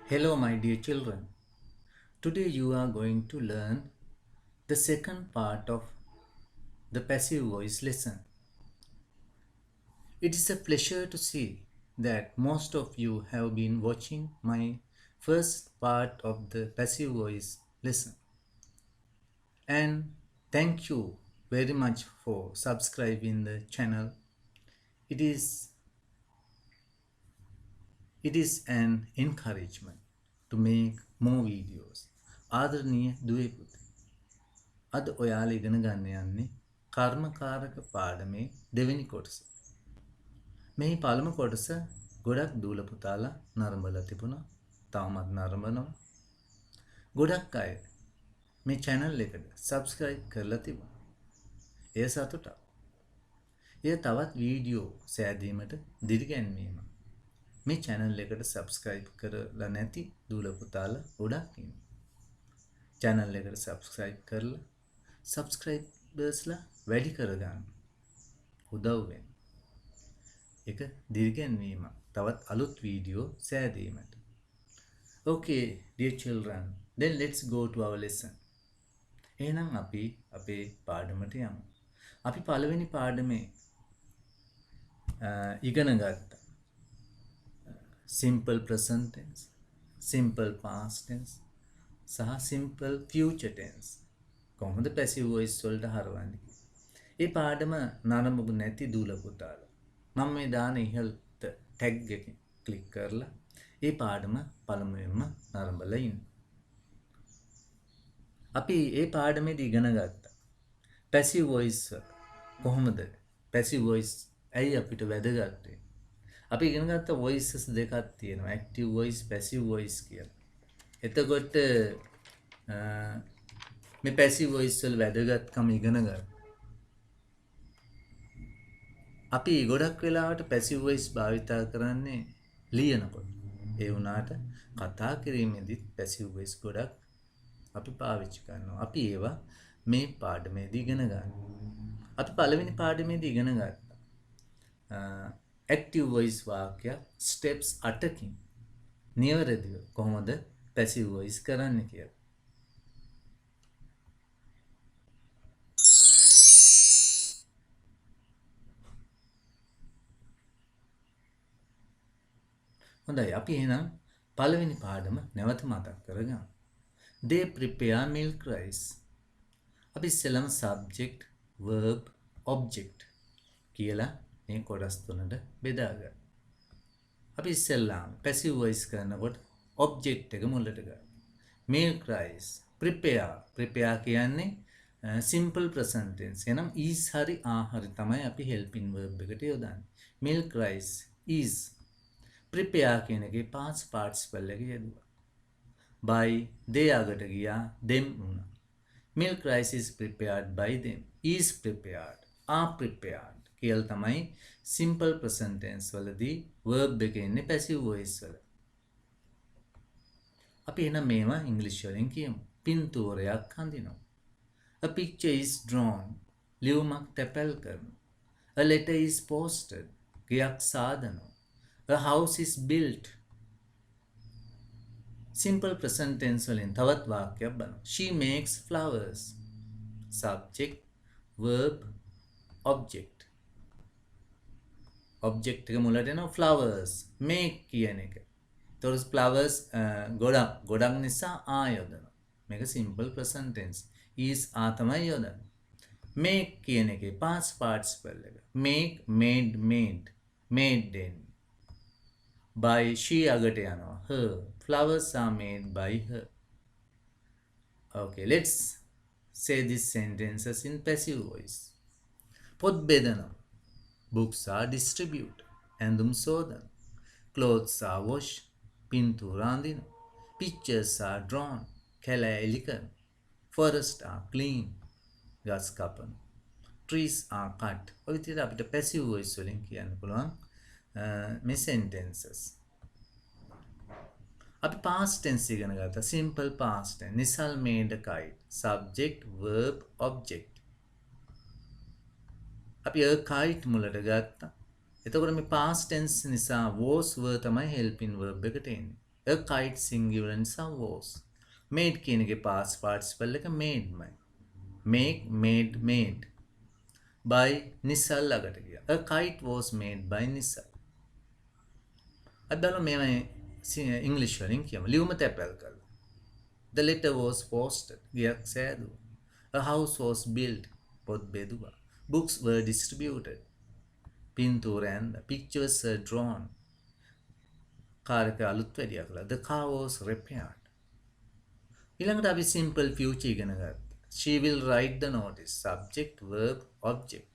Hello, my dear children. Today you are going to learn the second part of the passive voice lesson. It is a pleasure to see that most of you have been watching my first part of the passive voice lesson. And thank you very much for subscribing the channel. It is It is an encouragement to make more videos. ආදරණීය දුවේ පුතේ. අද ඔයාලා ඉගෙන ගන්න යන්නේ කර්මකාරක පාඩමේ දෙවෙනි කොටස. මේ පළමු කොටස ගොඩක් දූල පුතාලා නරඹලා තිබුණා. තාමත් නරඹනවා. ගොඩක් අය මේ channel එකට subscribe කරලා තිබුණා. එය සතුටක්. එය තවත් වීඩියෝ සෑදීමට දිරිගැන්වීමක්. මේ channel එකට subscribe කරලා නැති දූල පුතාලා ගොඩක් ඉන්නවා. channel එකට subscribe කරලා subscribersලා වැඩි කරගන්න උදව් වෙන්න. ඒක දිරිගැන්වීමක්. තවත් අලුත් video සෑදීමට. Okay, dear children, then let's go to our lesson. එහෙනම් අපි අපේ පාඩමට යමු. අපි පළවෙනි පාඩමේ ඉගෙන ගත්තා. simple present tense, simple past tense, සහ simple future tense. කොහොමද passive voice වලට හරවන්නේ? මේ පාඩම නරඹපු නැති දූල පුතාලා මම මේ දාන ඉහළට tag එකකින් ක්ලික් කරලා මේ පාඩම පළමුවෙන්ම නරඹලා ඉන්න. අපි මේ පාඩමේදී ඉගෙන ගත්තා passive voice කොහොමද? passive voice ඇයි අපිට වැදගත් වෙන්නේ? අපි ඉගෙන ගත්ත voices දෙකක් තියෙනවා. active voice, passive voice කියලා. එතකොට මේ passive voice වල වැදගත්කම ඉගෙන ගන්න. අපි ගොඩක් වෙලාවට passive voice භාවිතා කරන්නේ ලියනකොට. ඒ වුණාට කතා කිරීමේදීත් passive voice ගොඩක් අපි පාවිච්චි කරනවා. අපි ඒවා මේ පාඩමේදී ඉගෙන ගන්නවා. අපි පළවෙනි පාඩමේදී ඉගෙන ගත්තා. active voice වාක්‍ය steps 8කින් නිවැරදිව කොහොමද passive voice කරන්නේ කියලා. හොඳයි අපි එහෙනම් පළවෙනි පාඩම නැවත මතක් කරගමු. They prepare milk rice. අපි ඉස්සෙල්ලාම subject, verb, object කියලා මේ කොටස් තුනට බෙදාගන්න. අපි ඉස්සෙල්ලාම passive voice කරනකොට object එක මුලට ගන්න. milk rice, prepare කියන්නේ simple present tense. එනම් is හරි are හරි තමයි අපි helping verb එකට යොදන්නේ. milk rice is. prepare කියන එකේ past participle එක යෙදුවා. by they අගට ගියා them වුණා. milk rice is prepared by them. is prepared, are prepared කියලා තමයි simple present tense වලදී verb එක ඉන්නේ passive voice වල. අපි එහෙනම් මේවා ඉංග්‍රීසි වලින් කියමු. පින්තූරයක් හඳිනවා. A picture is drawn. ලියුමක් තැපැල් කරනවා. A letter is posted. ගයක් සාදනවා. A house is built. simple present tense වලින් තවත් වාක්‍යයක් බලමු. She makes flowers. subject, verb, object. object එක මුලට එනවා flowers. make කියන එක. ඒතකොට flowers ගොඩක් නිසා ආ යොදනවා. මේක simple present tense. is ආ තමයි යොදන්නේ. make කියන එකේ past participle එක. make, made, made. by she අගට යනවා. her. flowers are made by her. Okay, let's say these sentences in passive voice. පොත් බෙදනවා. books are distributed. ඇඳුම් සෝදනවා. clothes are washed. පින්තූර අඳිනවා. pictures are drawn. කැලෑලි කරනවා. forest are clean. ගස් කපනවා. trees are cut. ඔය විදිහට අපිට passive voice වලින් කියන්න පුළුවන් මේ sentences. අපි past tense ඉගෙන ගත්තා. simple past tense. Nisal made a kite. subject, verb, object. අපි a kite මුලට ගත්තා. එතකොට මේ past tense නිසා was were තමයි helping verb එකට එන්නේ. A kite singular නිසා was. Made කියන එකේ past participle එක made මයි. Make, made. By Nisal ළඟට ගියා. A kite was made by Nisal. අද බලමු මේවා ඉංග්‍රීසි වලින් කියමු. ලියුම තැපැල් කරලා. The letter was posted. ගියක් සෑදුවා. A house was built. පොත් බෙදුවා. Books were distributed. පින්තූර ඇඳ. Pictures were drawn. කාර් එක අලුත් වැඩියා කළා. The car was repaired. ඊළඟට අපි simple future ඉගෙන ගත්තා. She will write the notice. Subject, verb, object.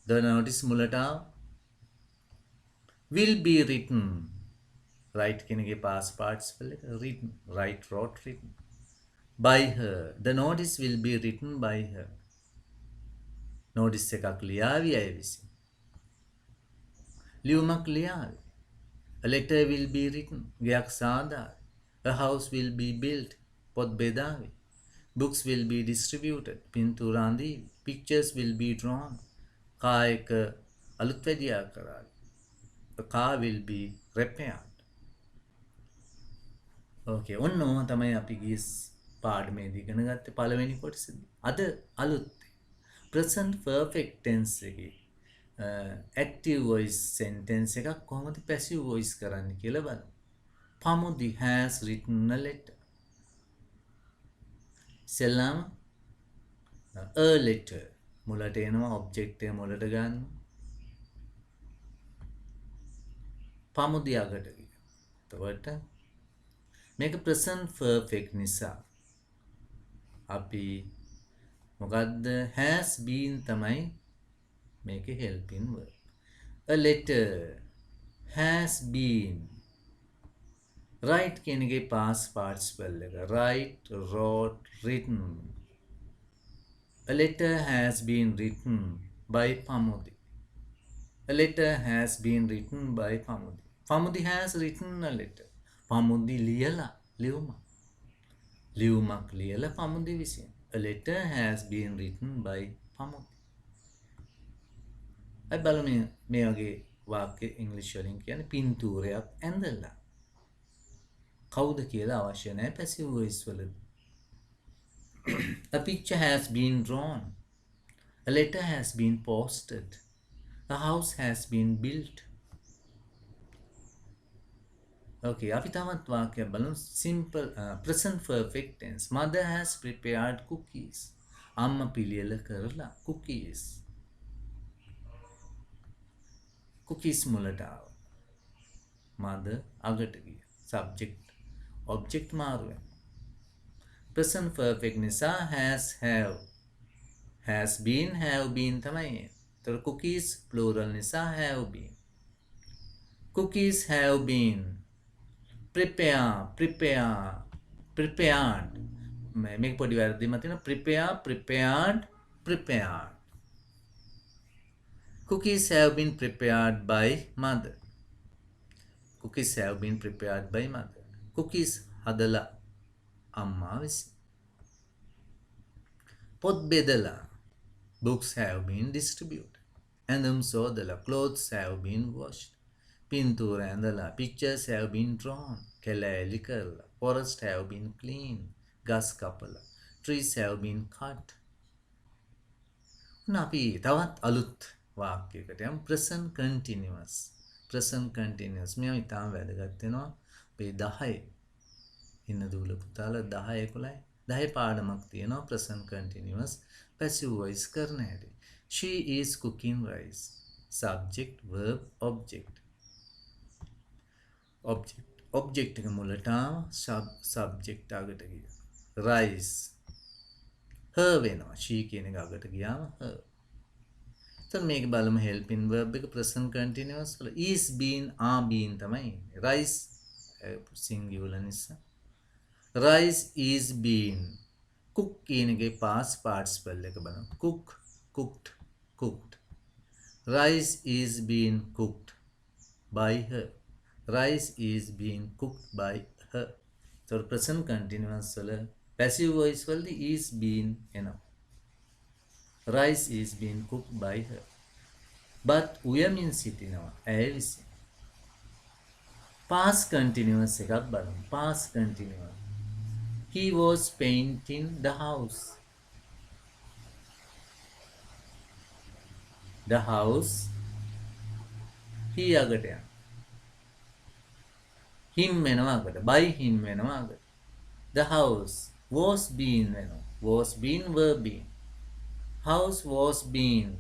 The notice මුලට will be written. Write කියන එකේ past participle එක written. Write, wrote, written. By her. The notice will be written by her. Notice එකක් ලියාවි අය විසින්. ලියුමක් ලියාවි. A letter will be written. ගයක් සාදාවි. A house will be built. පොත් බෙදාවි. Books will be distributed. පින්තූර අඳීවි. Pictures will be drawn. කා එක අලුත් වැඩියා කරාවි. The car will be repaired. Okay, ඔන්න ඕම තමයි අපි ගිය පාඩමේදී ඉගෙන ගත්තේ පළවෙනි කොටසේදී. අද අලුත් present perfect tense එකේ active voice sentence එකක් කොහොමද passive voice කරන්න කියලා බලමු. Pamudi has written a letter. සෙල්ලම a letter මුලට එනවා object එක මුලට ගන්න. Pamudi අගට ගියා. එතකොට මේක present perfect නිසා අපි මොකද්ද has been තමයි මේකේ helping verb. A letter has been. Write කියන එකේ past participle එක write, wrote, written. A letter has been written by Pamudi. A letter has been written by Pamudi. Pamudi has written a letter. Pamudi ලියලා ලියුමක් ලියලා Pamudi විසින්. A letter has been written by Pamudi. අපි බලමු මේ වගේ වාක්‍ය ඉංග්‍රීසි වලින් කියන්නේ පින්තූරයක් ඇඳලා. කවුද කියලා අවශ්‍ය නැහැ passive voice වලදී. A picture has been drawn. A letter has been posted. A house has been built. Okay, අපි තවත් වාක්‍යයක් බලමු. Simple present perfect tense. Mother has prepared cookies. අම්මා පිළියෙල කරලා cookies. Cookies මුලට ආවා. Mother අගට ගියා. Subject, object මාරු වෙනවා. Present perfect නිසා has, have. Has been, have been තමයි. ඒතර cookies plural නිසා have been. Cookies have been prepared. මේක පොඩි වැරදිමක් තියෙනවා. prepared. Cookies have been prepared by mother. Cookies have been prepared by mother. Cookies හදලා අම්මා විසින්. පොත් බෙදලා. Books have been distributed. ඇඳුම් සෝදලා. Clothes have been washed. පින්තූර ඇඳලා. Pictures have been drawn. කැලෑලි කරලා. Forest have been cleaned. ගස් කපලා. Trees have been cut. අපි තවත් අලුත් වාක්‍යයකට යමු. present continuous. මේවා ඉතාම වැදගත් වෙනවා. මේ 10 ඉන්න දූල පුතාලා 10 11 10 පාඩමක් තියෙනවා present continuous passive voice කරන හැටි. She is cooking rice. Subject, verb, object. Object එක මුලට subject අගට ගියා. Rice. her වෙනවා. she කියන එක අගට ගියාම her. එතන මේක බලමු helping verb එක present continuous වල is been are been තමයි ඉන්නේ. Rice singular නිසා. Rice is been. Cook කියන එකේ past participle එක බලමු. cooked. Rice is being cooked by her. Rice is being cooked by her. So present continuous වල passive voice වලදී is been එනවා. Rice is being cooked by her. But උයමින් සිටිනවා ඇය විසින්. past continuous එකක් බලමු. past continuous. He was painting the house. The house he අගට යනවා. him වෙනවා අගට. by him වෙනවා අගට. The house was being වෙනවා. was being were being. House was being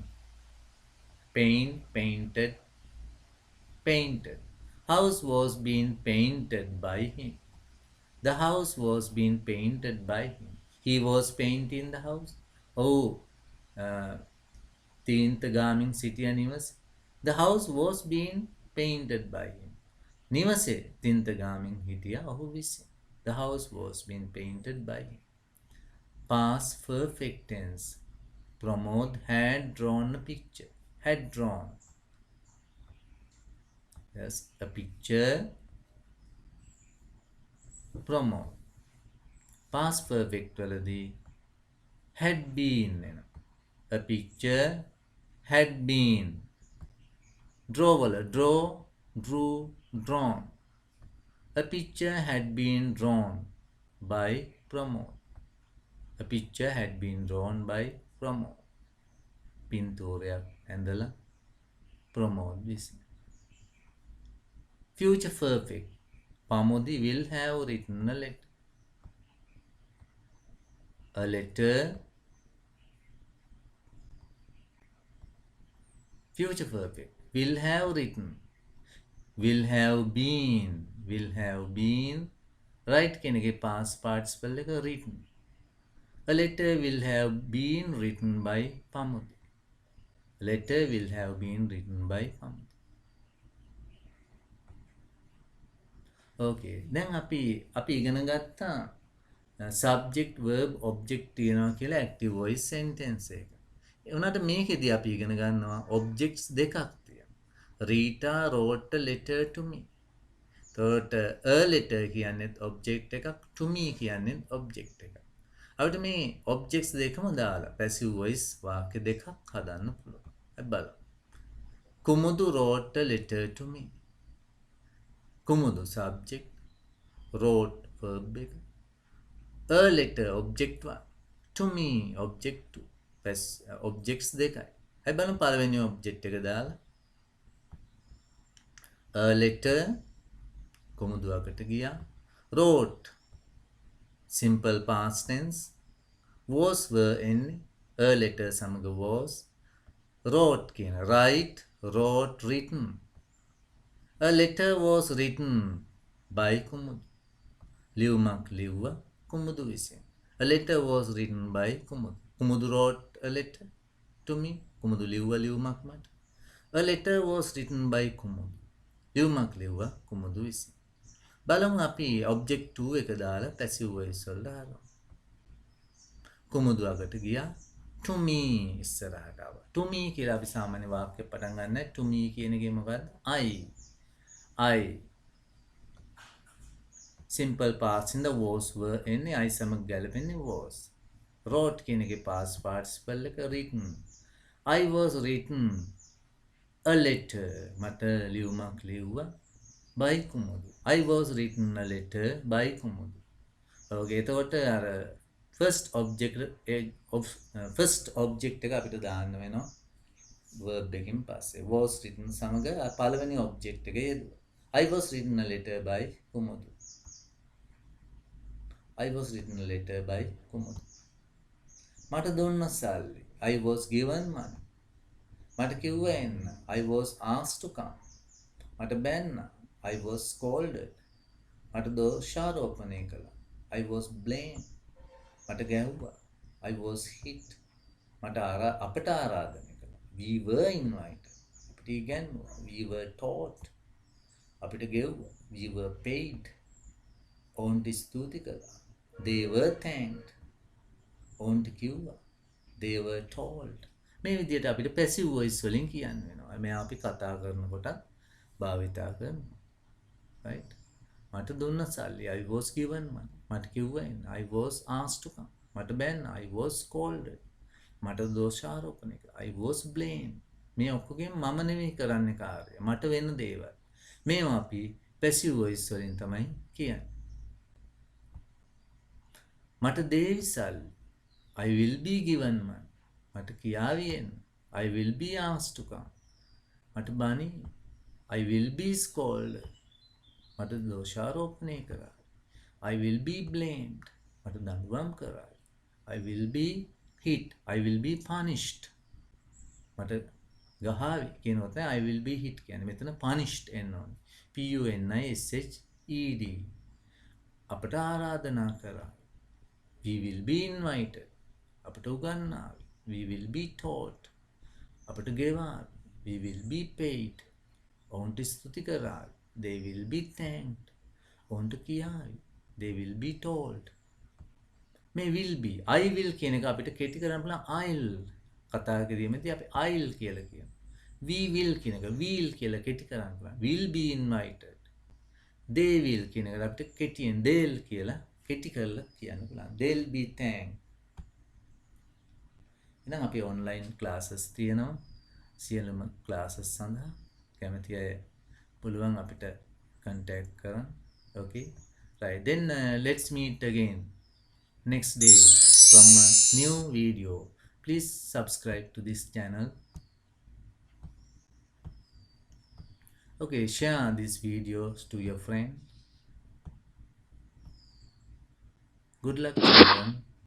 painted. House was being painted by him. The house was being painted by him. He was painting the house. Oh, තීන්තගාමින් සිටිය නිවස. The house was being painted by him. නිවසේ තින්තගාමින් හිටිය ඔහු විසින්. The house was being painted by him. Past perfect tense. Pramod had drawn a picture. Had drawn. Yes, a picture. Pramod. Past perfect වලදී had been වෙනවා. A picture had been. Draw වල draw, drew, drawn. A picture had been drawn by Pramod. A picture had been drawn by Pramod. පින්තූරයක් ඇඳලා Pramod විසින්. Future perfect. Pamodi will have written a letter. A letter. Future perfect. Will have written. Will have been. Will have been. Right කෙනගේ past participle එක written. A letter will have been written by Pamodi. A letter will have been written by Pamodi. Okay. දැන් අපි ඉගෙන ගත්තා subject verb object තියෙනවා කියලා active voice sentence එක. ඒ වුණාට මේකෙදී අපි ඉගෙන ගන්නවා objects දෙකක් තියෙනවා. Rita wrote a letter to me. එතකොට a letter කියන්නේත් object එකක්, to me කියන්නේත් object එකක්. අපිට මේ objects දෙකම දාලා passive voice වාක්‍ය දෙකක් හදන්න පුළුවන්. අපි බලමු. Kumudu wrote a letter to me. Kumudu subject, wrote verb එක. A letter object 1. To me object 2. objects දෙකයි. අපි බලමු පළවෙනි object එක දාලා. A letter Kumudu අකට ගියා. Wrote simple past tense. Was were එන්නේ. A letter සමග was. Wrote කියන write, wrote, written. A letter was written by Kumudu. ලියුමක් ලිව්වා Kumudu විසින්. A letter was written by Kumudu. Kumudu wrote a letter to me. Kumudu ලිව්වා ලියුමක් මට. A letter was written by Kumudu. ලියුමක් ලිව්වා Kumudu විසින්. බලමු අපි object 2 එක දාලා passive voice වලට හරවමු. Kumudu අකට ගියා. To me ඉස්සරහට ආවා. To me කියලා අපි සාමාන්‍ය වාක්‍ය පටන් ගන්න. To me කියන එකේ මොකද්ද? I. Simple past in the was were එන්නේ I සමග ගැලපෙන්නේ was. Wrote කියන එකේ past participle එක written. I was written a letter. මට ලියුමක් ලිව්වා by Kumudu. I was written a letter by Kumudu. Okay, එතකොට අර first object එක අපිට දාන්න වෙනවා verb එකකින් පස්සේ. Was written සමග පළවෙනි object එක යෙදුවා. I was written a letter by Kumudu. I was written a letter by Kumudu. මට දුන්න සල්ලි. I was given money. මට කිව්වා එන්න. I was asked to come. මට බැන්න. I was scolded. මට දෝෂාරෝපණය කළා. I was blamed. මට ගැහුවා. I was hit. මට අපට ආරාධනය කළා. We were invited. අපිට ඉගැන්වුවා. We were taught. අපිට ගෙව්වා. We were paid. ඔවුන්ට ස්තුති කළා. They were thanked. ඔවුන්ට කිව්වා. They were told. මේ විදිහට අපිට passive voice වලින් කියන්න වෙනවා. මේ අපි කතා කරනකොට භාවිතා කරනවා. Right? මට දුන්න සල්ලි. I was given money. මට කිව්වා එන්න. I was asked to come. මට බැන්න. I was scolded. මට දෝෂාරෝපණය කළා. I was blamed. මේ ඔක්කොගෙන් මම නෙවෙයි කරන්නේ කාර්යය. මට වෙන දේවල්. මේවා අපි පැසිව් වොයිස් වලින් තමයි කියන්නේ. මට දේ විසල්. I will be given one. මට කියාවි එන්න. I will be asked to come. මට බනි. I will be scolded. මට දෝෂාරෝපණය කරා. I will be blamed. මට දඬුවම් කරා. I will be hit. I will be punished. මට ගහාවි කියනකොට I will be hit කියන්නේ මෙතන punished එන්න ඕනේ. PUNISHED. අපට ආරාධනා කරා. We will be invited. අපට උගන්නාවි. We will be taught. අපට ගෙවාවි. We will be paid. ඔවුන්ට ස්තුති කරාවි. They will be thanked. ඔවුන්ට කියාවි. They will be told. මේ will be. I will කියන එක අපිට කෙටි කරන්න පුළුවන් I'll කතා කිරීමේදී අපි I'll කියලා කියනවා. We will කියන එක will කියලා කෙටි කරන්න පුළුවන්. Will be invited. They will කියන එක අපිට කෙටියෙන් they'll කියලා කෙටි කරලා කියන්න පුළුවන්. They'll be thanked. එහෙනම් අපි online classes තියෙනවා. සියලුම classes සඳහා කැමති අය පුළුවන් අපිට contact කරන්න. Okay. Right. Then let's meet again next day from a new video. Please subscribe to this channel. Okay, share these videos to your friend. Good luck, children.